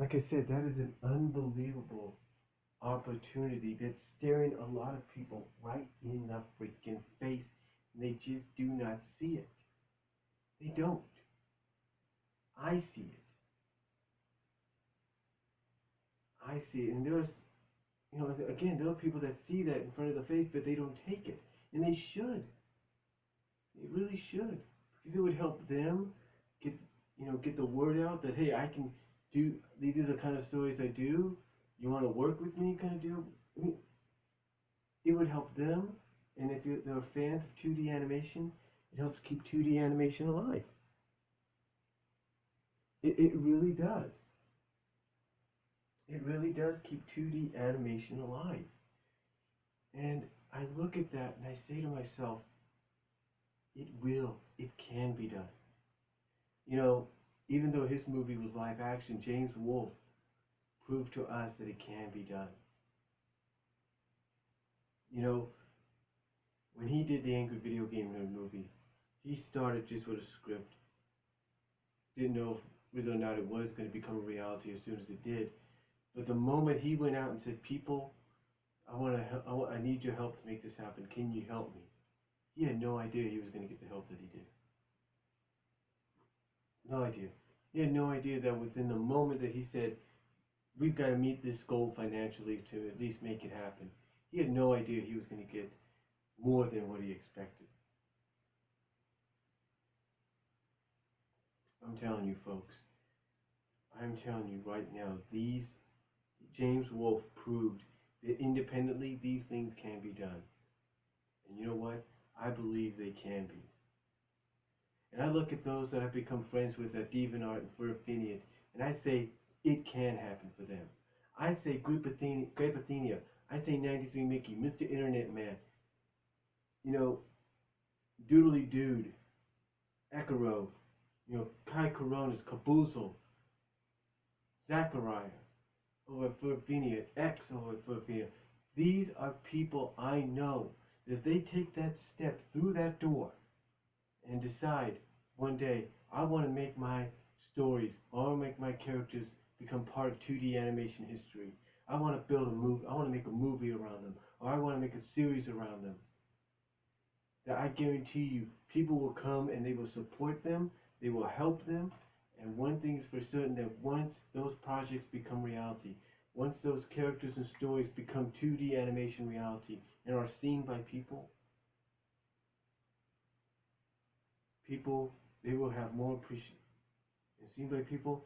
like I said, that is an unbelievable opportunity that's staring a lot of people right in the freaking face, and they just do not see it. They don't. I see it. I see it. And there's, again, there are people that see that in front of the face, but they don't take it. And they should. They really should. Because it would help them get, get the word out that, hey, I can do, these are the kind of stories I do. You want to work with me kind of deal? I mean, it would help them. And if they're fans of 2D animation, it helps keep 2D animation alive. It really does. It really does keep 2D animation alive. And I look at that and I say to myself, it can be done. Even though his movie was live action, James Wolfe proved to us that it can be done. When he did the Angry Video Game Nerd movie, he started just with a script. Didn't know whether or not it was going to become a reality as soon as it did. But the moment he went out and said, "People, I need your help to make this happen. Can you help me?" He had no idea he was going to get the help that he did. No idea. He had no idea that within the moment that he said, "We've got to meet this goal financially to at least make it happen," he had no idea he was going to get more than what he expected. I'm telling you, folks. I'm telling you right now, James Wolfe proved that independently these things can be done. And you know what? I believe they can be. And I look at those that I've become friends with at DeviantArt and Furfinian, and I say it can happen for them. I say Grapathenia. I say 93 Mickey, Mr. Internet Man, Doodly Dude, Ekaro, Kai Coronas, Caboozle, Zachariah, over at Furfinian, X over at Furfinian. These are people I know that if they take that step through that door and decide one day, I want to make my stories, I want to make my characters become part of 2D animation history. I want to build a movie, I want to make a movie around them, or I want to make a series around them. That I guarantee you, people will come and they will support them, they will help them, and one thing is for certain, that once those projects become reality, once those characters and stories become 2D animation reality and are seen by people, they will have more appreciation. And seen by people,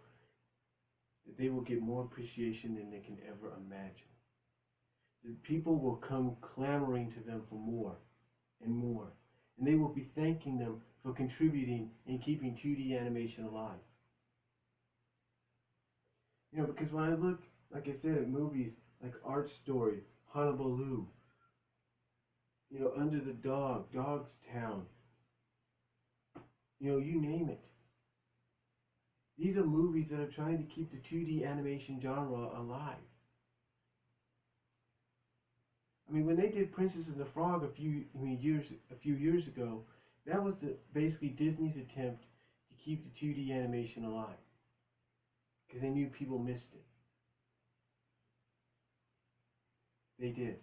that they will get more appreciation than they can ever imagine. The people will come clamoring to them for more and more. And they will be thanking them for contributing and keeping 2D animation alive. Because when I look, like I said, at movies like Art Story, Honolulu, Under the Dog, Dog's Town, you name it. These are movies that are trying to keep the 2D animation genre alive. I mean, when they did Princess and the Frog a few years ago, that was basically Disney's attempt to keep the 2D animation alive, because they knew people missed it. They did.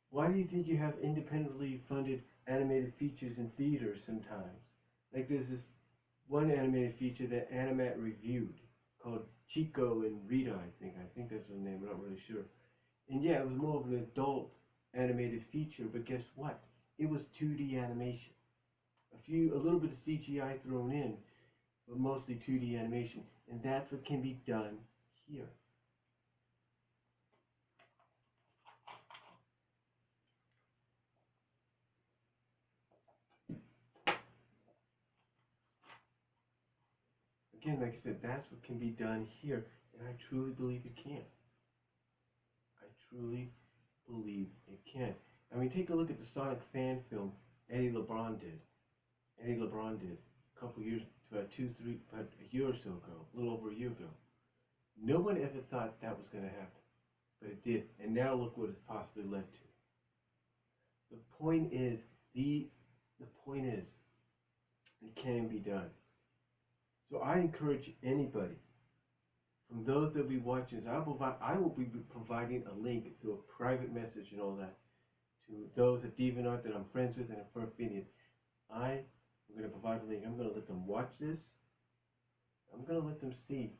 Why do you think you have independently funded animated features in theaters sometimes? Like there's this one animated feature that Animat reviewed called Chico and Rita, I think. I think that's the name, I'm not really sure. And yeah, it was more of an adult animated feature, but guess what? It was 2D animation. A little bit of CGI thrown in, but mostly 2D animation. And that's what can be done here. Again, like I said, that's what can be done here, and I truly believe it can. I truly believe it can. I mean, take a look at the Sonic fan film Eddie LeBron did. A couple years, about a year or so ago, a little over a year ago. No one ever thought that was going to happen, but it did, and now look what it's possibly led to. The point is, it can be done. So I encourage anybody from those that will be watching this, I will be providing a link through a private message and all that to those at DeviantArt that I'm friends with and at First Opinion. I am going to provide a link. I'm going to let them watch this. I'm going to let them see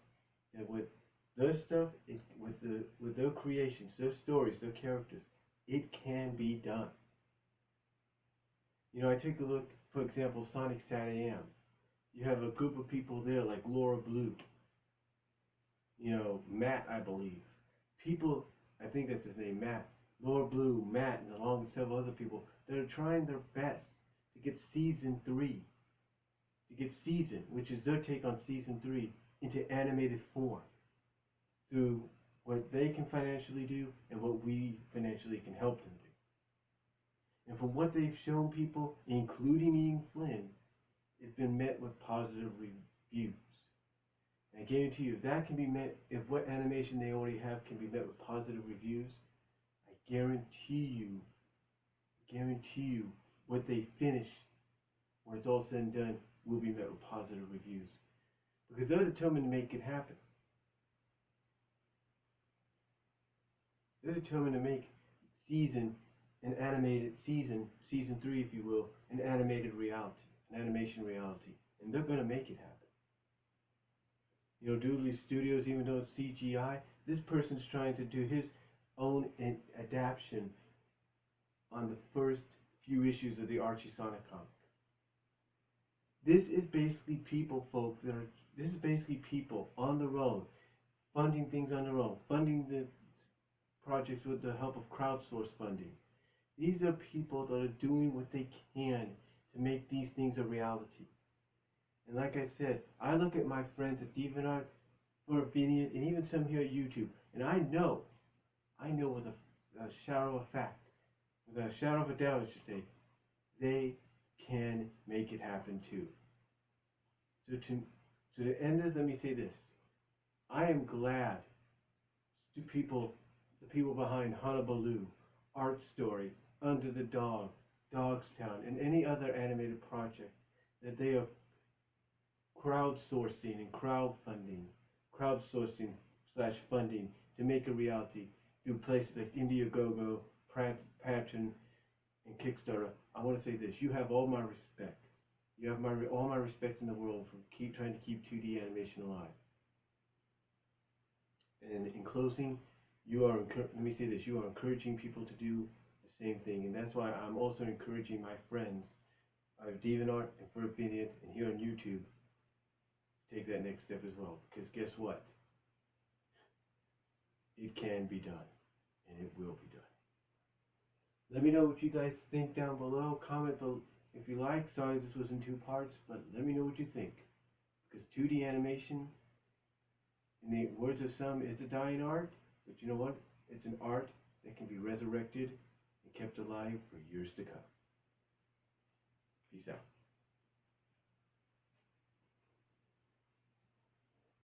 that with their stuff, with their creations, their stories, their characters, it can be done. You know, I take a look, for example, Sonic SatAM. You have a group of people there like Laura Blue, you know, Matt, I believe. People, I think that's his name, Matt. Laura Blue, Matt, and along with several other people that are trying their best to get Season 3, to get Season, which is their take on Season 3, into animated form through what they can financially do and what we financially can help them do. And from what they've shown people, including Ian Flynn, it's been met with positive reviews. And I guarantee you, if that can be met, if what animation they already have can be met with positive reviews, I guarantee you, what they finish, when it's all said and done, will be met with positive reviews. Because they're determined to make it happen. They're determined to make an animated season 3, if you will, an animated reality, an animation reality. And they're going to make it happen. You know, Doodly Studios, even though it's CGI, this person's trying to do his own adaptation on the first few issues of the Archie Sonic comic. This is basically people, folks, this is basically people on their own, funding things on their own, funding the projects with the help of crowdsource funding. These are people that are doing what they can to make these things a reality. And like I said, I look at my friends at DeviantArt, First Opinion, and even some here at YouTube, and I know with a shadow of fact, with a shadow of a doubt, I should say, they can make it happen too. So to end this, let me say this. I am glad the people behind Honolulu, Art Story, Under the Dog, Dogstown, and any other animated project that they are crowdsourcing and crowdsourcing/funding to make a reality through places like Indiegogo, Patreon, and Kickstarter. I want to say this: you have all my respect. You have all my respect in the world for trying to keep 2D animation alive. And in closing, let me say this: you are encouraging people to do the same thing, and that's why I'm also encouraging my friends of DeviantArt and First Opinion and here on YouTube to take that next step as well. Because guess what? It can be done, and it will be done. Let me know what you guys think down below. Comment if you like. Sorry this was in 2 parts, but let me know what you think. Because 2D animation, in the words of some, is a dying art. But you know what? It's an art that can be resurrected and kept alive for years to come. Peace out.